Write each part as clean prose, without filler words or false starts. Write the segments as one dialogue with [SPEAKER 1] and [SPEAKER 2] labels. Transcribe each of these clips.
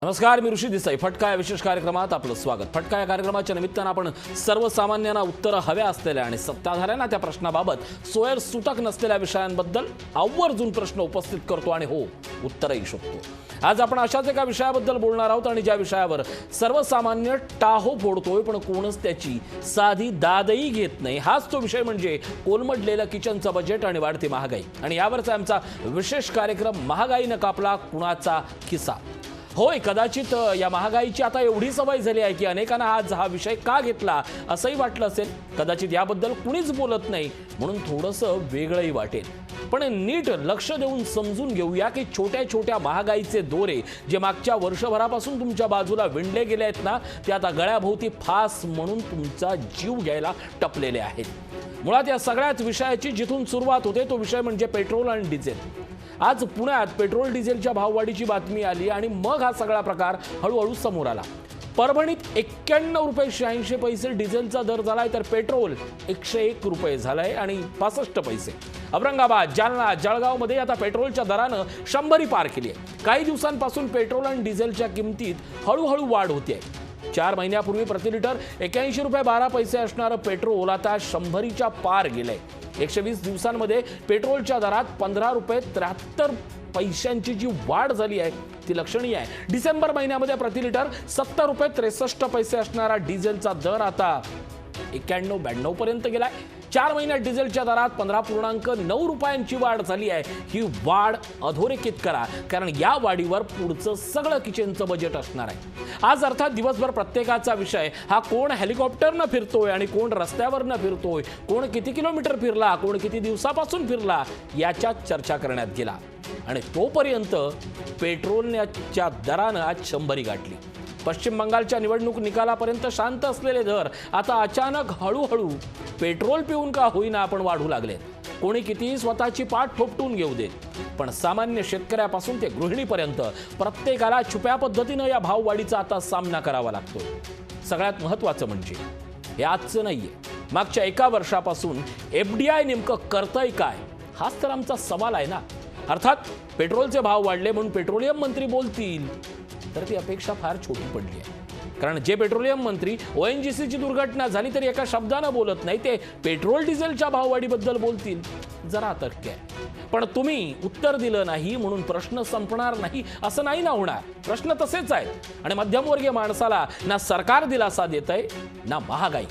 [SPEAKER 1] नमस्कार, मी ऋषी देसाई. फटका या विशेष कार्यक्रमात आपलं स्वागत. फटका या कार्यक्रमाच्या निमित्तानं आपण सर्वसामान्यांना उत्तरं हव्या असलेल्या आणि सत्ताधाऱ्यांना त्या प्रश्नाबाबत सोयर सुटक नसलेल्या विषयांबद्दल आवर्जून प्रश्न उपस्थित करतो आणि हो, उत्तरही शोधतो. आज आपण अशाच एका विषयाबद्दल बोलणार आहोत आणि ज्या विषयावर सर्वसामान्य टाहो फोडतोय पण कोणच त्याची साधी दादही घेत नाही. हाच तो विषय म्हणजे कोलमडलेलं किचनचं बजेट आणि वाढती महागाई. आणि यावरचा आमचा विशेष कार्यक्रम महागाईनं कापला कुणाचा खिसा. होय, कदाचित या महागाईची आता एवढी सवय झाली आहे की अनेकांना आज हा विषय का घेतला असंही वाटलं असेल. कदाचित याबद्दल कुणीच बोलत नाही म्हणून थोडंसं वेगळंही वाटेल. पण नीट लक्ष देऊन समजून घेऊया की छोट्या छोट्या महागाईचे दोरे जे मागच्या वर्षभरापासून तुमच्या बाजूला विणले गेले आहेत ना, ते आता गळ्याभोवती फास म्हणून तुमचा जीव घ्यायला टपलेले आहेत. मुळात या सगळ्याच विषयाची जिथून सुरुवात होते तो विषय म्हणजे पेट्रोल आणि डिझेल. आज पुण्यात पेट्रोल डिझेलच्या भाववाढीची बातमी आली आणि मग हा सगळा प्रकार हळूहळू समोर आला. परभणीत 91 रुपये 86 पैसे डिझेलचा दर झालाय, तर पेट्रोल 101 रुपये झालाय आणि 65 पैसे. औरंगाबाद, जालना, जळगावमध्ये आता पेट्रोलच्या दरानं 100 पार केली आहे. काही दिवसांपासून पेट्रोल आणि डिझेलच्या किमतीत हळूहळू वाढ होते. 4 महिन्यापूर्वी प्रति लिटर 81 रुपये 12 पैसे असणारं पेट्रोल आता 100च्या पार गेलंय. 120 दिवसांमध्ये पेट्रोलच्या दरात 15 रुपये 73 पैशांची जी वाढ झाली आहे ती लक्षणीय आहे. डिसेंबर महिन्यामध्ये प्रति लिटर 70 रुपये 63 पैसे असणारा डिझेलचा दर आता 91-92 पर्यंत गेलाय. 4 महिन्यात डिझेलच्या दरात 15.9 रुपयांची वाढ झाली आहे. ही वाढ अधोरेखित करा, कारण या वाढीवर पुढचं सगळं किचनचं बजेट असणार आहे. आज अर्थात दिवसभर प्रत्येकाचा विषय हा कोण हेलिकॉप्टरनं फिरतोय आणि कोण रस्त्यावरनं फिरतोय, कोण किती किलोमीटर फिरला, कोण किती दिवसापासून फिरला याच्यात चर्चा करण्यात गेला. आणि तोपर्यंत पेट्रोलच्या दरानं आज 100 गाठली. पश्चिम बंगालच्या निवडणूक निकालापर्यंत शांत असलेले दर आता अचानक हळूहळू पेट्रोल पिऊन का होईना आपण वाढू लागले. कोणी कितीही स्वतःची पाठ थोपटून घेऊ देत, पण सामान्य शेतकऱ्यापासून ते गृहिणीपर्यंत प्रत्येकाला छुप्या पद्धतीनं या भाववाढीचा आता सामना करावा लागतो. सगळ्यात महत्त्वाचं म्हणजे हे आजचं नाहीये, मागच्या 1 वर्षापासून FDI नेमकं करतंय काय, हाच तर आमचा सवाल आहे ना. अर्थात पेट्रोलचे भाव वाढले म्हणून पेट्रोलियम मंत्री बोलतील तर ती अपेक्षा फार छोटी पडली आहे. कारण जे पेट्रोलियम मंत्री ONGCची दुर्घटना झाली तरी एका शब्दानं बोलत नाही, ते पेट्रोल डिझेलच्या भाववाढीबद्दल बोलतील. जरा तर्क आहे. पण तुम्ही उत्तर दिलं नाही म्हणून प्रश्न संपणार नाही असं नाही ना होणार. प्रश्न तसेच आहेत आणि मध्यमवर्गीय माणसाला ना सरकार दिलासा देतंय ना महागाई.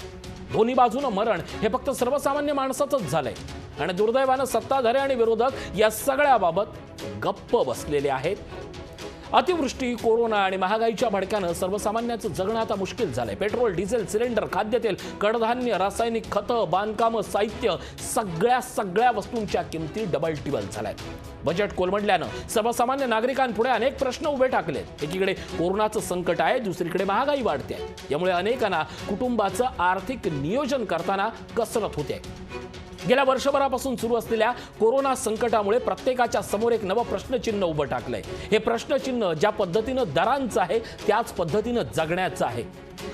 [SPEAKER 1] दोन्ही बाजूनं मरण हे फक्त सर्वसामान्य माणसाचंच झालंय. आणि दुर्दैवानं सत्ताधारी आणि विरोधक या सगळ्याबाबत गप्प बसलेले आहेत. अतिवृष्टी, कोरोना आणि महागाईच्या भडक्यानं सर्वसामान्याचं जगणं आता मुश्किल झालंय. पेट्रोल, डिझेल, सिलेंडर, खाद्यतेल, कडधान्य, रासायनिक खतं, बांधकामं, साहित्य, सगळ्या वस्तूंच्या किमती डबल टिबल झाल्यात. बजेट कोलमडल्यानं सर्वसामान्य नागरिकांपुढे अनेक प्रश्न उभे टाकलेत. एकीकडे कोरोनाचं संकट आहे, दुसरीकडे महागाई वाढते आहे. यामुळे अनेकांना कुटुंबाचं आर्थिक नियोजन करताना कसरत होते. गेल्या वर्षभरापासून सुरू असलेल्या कोरोना संकटामुळे प्रत्येकाच्या समोर एक नवं प्रश्नचिन्ह उभं टाकलंय. हे प्रश्नचिन्ह ज्या पद्धतीनं दरांचं आहे त्याच पद्धतीनं जगण्याचं आहे.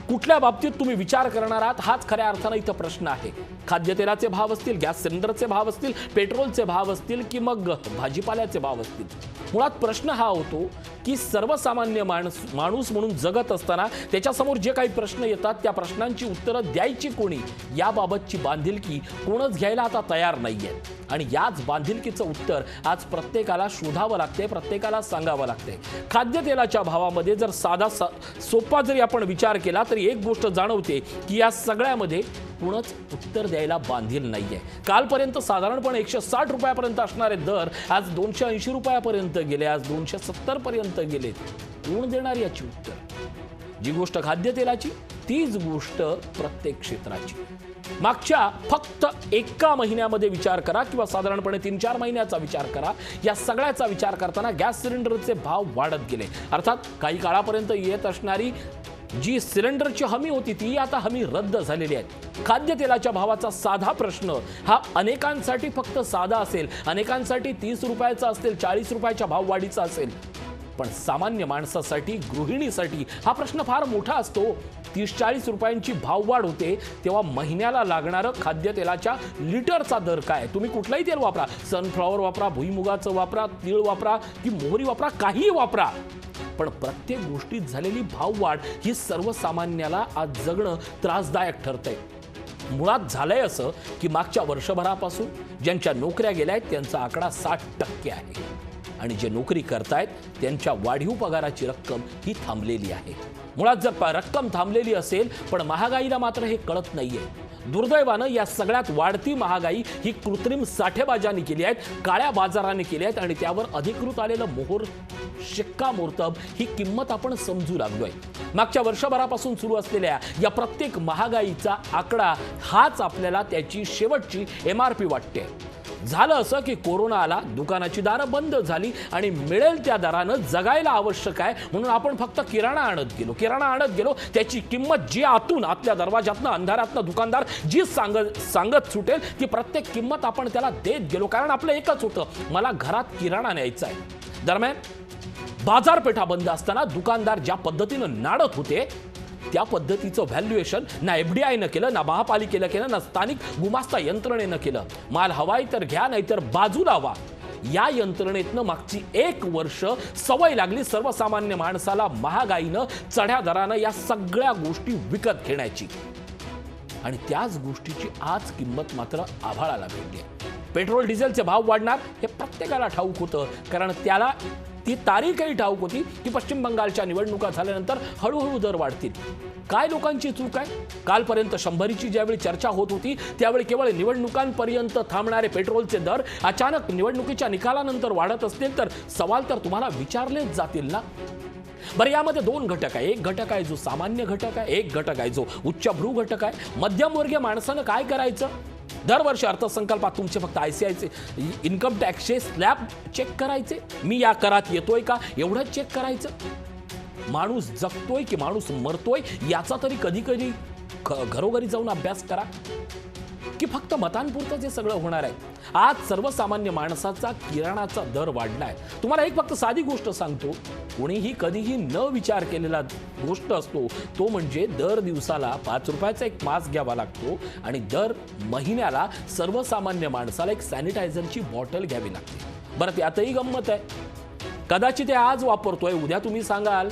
[SPEAKER 1] कुठल्या बाबतीत तुम्ही विचार करणार आहात हाच खऱ्या अर्थानं इथं प्रश्न आहे. खाद्यतेलाचे भाव असतील, गॅस सिलेंडरचे भाव असतील, पेट्रोलचे भाव असतील की मग भाजीपाल्याचे भाव असतील. मुळात प्रश्न हा होतो की सर्वसामान्य माणूस म्हणून जगत असताना त्याच्यासमोर जे काही प्रश्न येतात त्या प्रश्नांची उत्तरं द्यायची कोणी याबाबतची बांधिलकी कोणच घ्यायला आता तयार नाहीये. आणि याच बांधिलकीचं उत्तर आज प्रत्येकाला शोधावं लागते, प्रत्येकाला सांगावं लागते. खाद्यतेलाच्या भावामध्ये जर साधा सोपा जरी आपण विचार केला तरी एक गोष्ट जाणवते की या सगळ्यामध्ये कोणच उत्तर द्यायला बांधील नाहीये. कालपर्यंत साधारणपणे 160 रुपयापर्यंत असणारे दर आज 280 रुपयापर्यंत गेले, आज 270 पर्यंत गेले. कोण देणार याची उत्तर? जी गोष्ट खाद्यतेलाची तीच गोष्ट प्रत्येक क्षेत्राची. मागच्या फक्त 1 महिन्यामध्ये विचार करा किंवा साधारणपणे 3-4 महिन्याचा विचार करा. या सगळ्याचा विचार करताना गॅस सिलेंडरचे भाव वाढत गेले. अर्थात काही काळापर्यंत येत असणारी जी सिलेंडरची हमी होती ती आता हमी रद्द झालेली आहे. खाद्यतेलाच्या भावाचा साधा प्रश्न हा अनेकांसाठी फक्त साधा असेल, अनेकांसाठी 30 रुपयाचा असेल, 40 रुपयाच्या भाववाढीचा असेल. पण सामान्य माणसासाठी, गृहिणीसाठी हा प्रश्न फार मोठा असतो. 30-40 रुपयांची भाववाढ होते तेव्हा महिन्याला लागणारं खाद्यतेलाच्या लिटरचा दर काय? तुम्ही कुठलंही तेल वापरा, सनफ्लॉवर वापरा, भुईमुगाचं वापरा, तीळ वापरा की मोहरी वापरा, काहीही वापरा, पण प्रत्येक गोष्टीत झालेली भाववाढ ही सर्वसामान्याला आज जगणं त्रासदायक ठरतंय. मुळात झालंय असं की मागच्या वर्षभरापासून ज्यांच्या नोकऱ्या गेल्या आहेत त्यांचा आकडा 60% आहे आणि जे नोकरी करतायत त्यांच्या वाढीव पगाराची रक्कम ही थांबलेली आहे. मुळात जर रक्कम थांबलेली असेल पण महागाईला मात्र हे कळत नाहीये. दुर्दैवानं या सगळ्यात वाढती महागाई ही कृत्रिम साठेबाजांनी केली आहेत, काळ्या बाजाराने केली आहेत आणि त्यावर अधिकृत आलेलं मोहर शिक्कामोर्तब ही किंमत आपण समजू लागलोय. मागच्या वर्षभरापासून सुरू असलेल्या या प्रत्येक महागाईचा आकडा हाच आपल्याला त्याची शेवटची MRP वाटते. झालं असं की कोरोना आला, दुकानाची दारं बंद झाली आणि मिळेल त्या दरानं जगायला आवश्यक आहे म्हणून आपण फक्त किराणा आणत गेलो. त्याची किंमत जी आतून आतल्या दरवाजातनं अंधारातनं दुकानदार जी सांगत सुटेल ती प्रत्येक किंमत आपण त्याला देत गेलो, कारण आपलं एकच होतं, मला घरात किराणा न्यायचा आहे. दरम्यान बाजारपेठा बंद असताना दुकानदार ज्या पद्धतीनं नाडत होते त्या पद्धतीचं व्हॅल्युएशन ना FDI केलं, ना महापालिकेनं केलं, ना स्थानिक गुमास्ता यंत्रणेनं केलं. माल हवाय तर घ्या नाहीतर बाजूला व्हा, या यंत्रणेतनं मागची 1 वर्ष सवय लागली सर्वसामान्य माणसाला महागाईनं चढ्या दरानं या सगळ्या गोष्टी विकत घेण्याची. आणि त्याच गोष्टीची आज किंमत मात्र आभाळाला भेटली. पेट्रोल डिझेलचे भाव वाढणार हे प्रत्येकाला ठाऊक होतं, कारण त्याला ती तारीखही ठाऊक होती की पश्चिम बंगालच्या निवडणुका झाल्यानंतर हळूहळू दर वाढतील. काय लोकांची चूक आहे? कालपर्यंत 100ची ज्यावेळी चर्चा होत होती त्यावेळी केवळ निवडणुकांपर्यंत थांबणारे पेट्रोलचे दर अचानक निवडणुकीच्या निकालानंतर वाढत असतील तर सवाल तर तुम्हाला विचारलेच जातील ना. बरं, यामध्ये 2 घटक आहे. एक घटक आहे जो सामान्य घटक आहे, एक घटक आहे जो उच्चभ्रू घटक आहे. मध्यमवर्गीय माणसानं काय करायचं? दरवर्षी अर्थसंकल्पात तुमचे फक्त ICIC इन्कम टॅक्सचे स्लॅब चेक करायचे, मी या करात येतोय का एवढंच चेक करायचं. माणूस जगतोय की माणूस मरतोय याचा तरी कधी कधी घरोघरी जाऊन अभ्यास करा, की फक्त मतांपुरतं जे सगळं होणार आहे. आज सर्वसामान्य माणसाचा किराणाचा दर वाढलाय. तुम्हाला एक फक्त साधी गोष्ट सांगतो, कोणीही कधीही न विचार केलेला गोष्ट असतो तो म्हणजे दर दिवसाला 5 रुपयाचा एक मास्क घ्यावा लागतो आणि दर महिन्याला सर्वसामान्य माणसाला एक सॅनिटायझरची बॉटल घ्यावी लागते. बरं, त्यातही गंमत आहे, कदाचित ते आज वापरतोय, उद्या तुम्ही सांगाल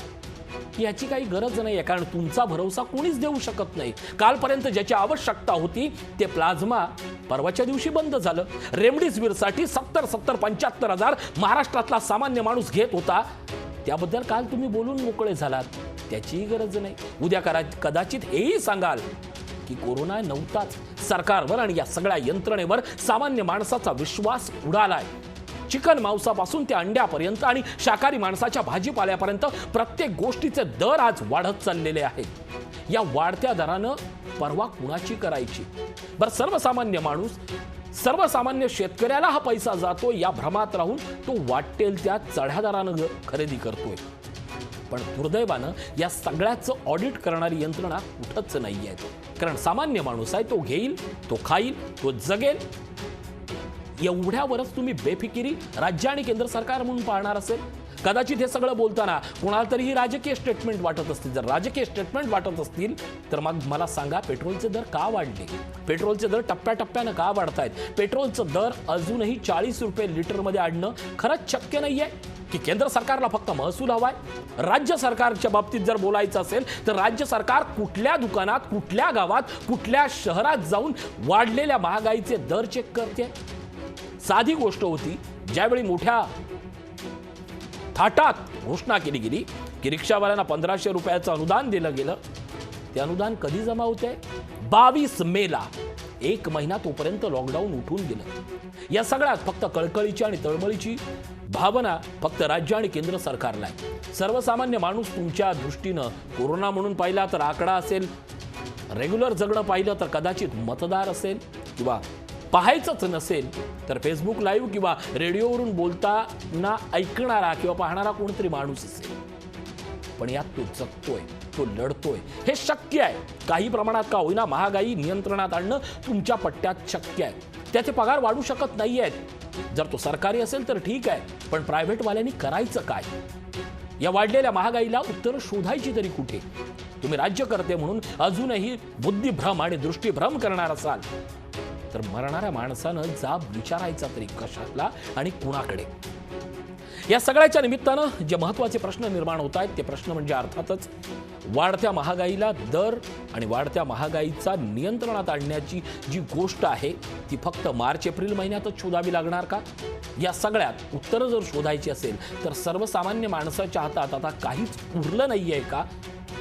[SPEAKER 1] की याची काही गरज नाही आहे, कारण तुमचा भरोसा कोणीच देऊ शकत नाही. कालपर्यंत ज्याची आवश्यकता होती ते प्लाझ्मा परवाच्या दिवशी बंद झालं. रेमडेसिवीरसाठी 70-75 हजार महाराष्ट्रातला सामान्य माणूस घेत होता, त्याबद्दल काल तुम्ही बोलून मोकळे झालात, त्याचीही गरज नाही. उद्या कदाचित हेही सांगाल की कोरोना नव्हताच, सरकारवर आणि या सगळ्या यंत्रणेवर सामान्य माणसाचा विश्वास उडालाय. चिकन मांसापासून ते अंड्यापर्यंत आणि शाकाहारी माणसाच्या भाजीपाल्यापर्यंत प्रत्येक गोष्टीचे दर आज वाढत चाललेले आहेत. या वाढत्या दरानं परवा कुणाची करायची? बरं, सर्वसामान्य माणूस, सर्वसामान्य शेतकऱ्याला हा पैसा जातो या भ्रमात राहून तो वाटेल त्या चढ्या दरानं खरेदी करतोय. पण दुर्दैवानं या सगळ्याचं ऑडिट करणारी यंत्रणा कुठंच नाही आहे, कारण सामान्य माणूस आहे, तो घेईल, तो खाईल, तो जगेल. एवढ्यावरच तुम्ही बेफिकिरी राज्य आणि केंद्र सरकार म्हणून पाहणार असेल. कदाचित हे सगळं बोलताना कुणाला तरी ही राजकीय स्टेटमेंट वाटत असतील. जर राजकीय स्टेटमेंट वाटत असतील तर मग मला सांगा, पेट्रोलचे दर का वाढले? पेट्रोलचे दर टप्प्याटप्प्यानं का वाढतायत? पेट्रोलचं दर अजूनही 40 रुपये लिटरमध्ये आणणं खरंच शक्य नाहीये की केंद्र सरकारला फक्त महसूल हवाय? राज्य सरकारच्या बाबतीत जर बोलायचं असेल तर राज्य सरकार कुठल्या दुकानात, कुठल्या गावात, कुठल्या शहरात जाऊन वाढलेल्या महागाईचे दर चेक करते? साधी गोष्ट होती, ज्यावेळी मोठ्या थाटात घोषणा केली गेली की रिक्षावाल्यांना 1500 रुपयाचं अनुदान दिलं गेलं, ते अनुदान कधी जमा होतंय? 22 मेला. 1 महिना तोपर्यंत लॉकडाऊन उठून गेलं. या सगळ्यात फक्त कळकळीची आणि तळमळीची भावना फक्त राज्य आणि केंद्र सरकारला आहे. सर्वसामान्य माणूस तुमच्या दृष्टीनं कोरोना म्हणून पाहिला तर आकडा असेल, रेग्युलर जगणं पाहिलं तर कदाचित मतदार असेल, किंवा पाहायचंच नसेल तर फेसबुक लाईव्ह किंवा रेडिओवरून बोलताना ऐकणारा किंवा पाहणारा कोणतरी माणूस असेल. पण यात तो जगतोय, तो लढतोय, हे शक्य आहे. काही प्रमाणात का होईना महागाई नियंत्रणात आणणं तुमच्या पट्ट्यात शक्य आहे. त्याचे पगार वाढू शकत नाहीयेत. जर तो सरकारी असेल तर ठीक आहे, पण प्रायव्हेटवाल्यांनी करायचं काय? या वाढलेल्या महागाईला उत्तर शोधायची तरी कुठे? तुम्ही राज्यकर्ते म्हणून अजूनही बुद्धिभ्रम आणि दृष्टीभ्रम करणार असाल तर मरणाऱ्या माणसानं जाब विचारायचा तरी कशाला आणि कुणाकडे? या सगळ्याच्या निमित्तानं जे महत्त्वाचे प्रश्न निर्माण होत आहेत ते प्रश्न म्हणजे अर्थातच वाढत्या महागाईला दर आणि वाढत्या महागाईचा नियंत्रणात आणण्याची जी गोष्ट आहे ती फक्त मार्च एप्रिल महिन्यातच शोधावी लागणार का? या सगळ्यात उत्तरं जर शोधायची असेल तर सर्वसामान्य माणसाच्या हातात आता काहीच उरलं नाहीये का?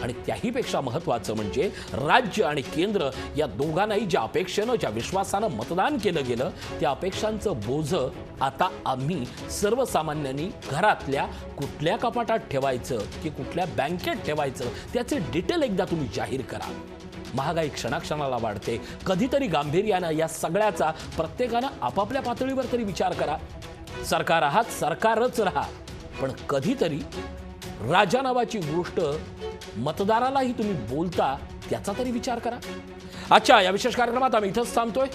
[SPEAKER 1] आणि त्याहीपेक्षा महत्त्वाचं म्हणजे राज्य आणि केंद्र या दोघांनाही ज्या अपेक्षेनं ज्या विश्वासानं मतदान केलं गेलं त्या अपेक्षांचं बोझ आता आम्ही सर्वसामान्यांनी घरातल्या कुठल्या कपाटात ठेवायचं की कुठल्या बँकेत ठेवायचं त्याचे डिटेल एकदा तुम्ही जाहीर करा. महागाई क्षणाक्षणाला वाढते. कधीतरी गांभीर्यानं या सगळ्याचा प्रत्येकानं आपापल्या पातळीवर तरी विचार करा. सरकार आहात, सरकारच राहा, पण कधीतरी राजा नावाची गोष्ट मतदारालाही तुम्ही बोलता त्याचा तरी विचार करा. आजच्या या विशेष कार्यक्रमात आम्ही इथंच थांबतोय.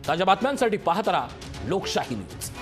[SPEAKER 1] ताज्या बातम्यांसाठी पाहत राहा लोकशाही न्यूज.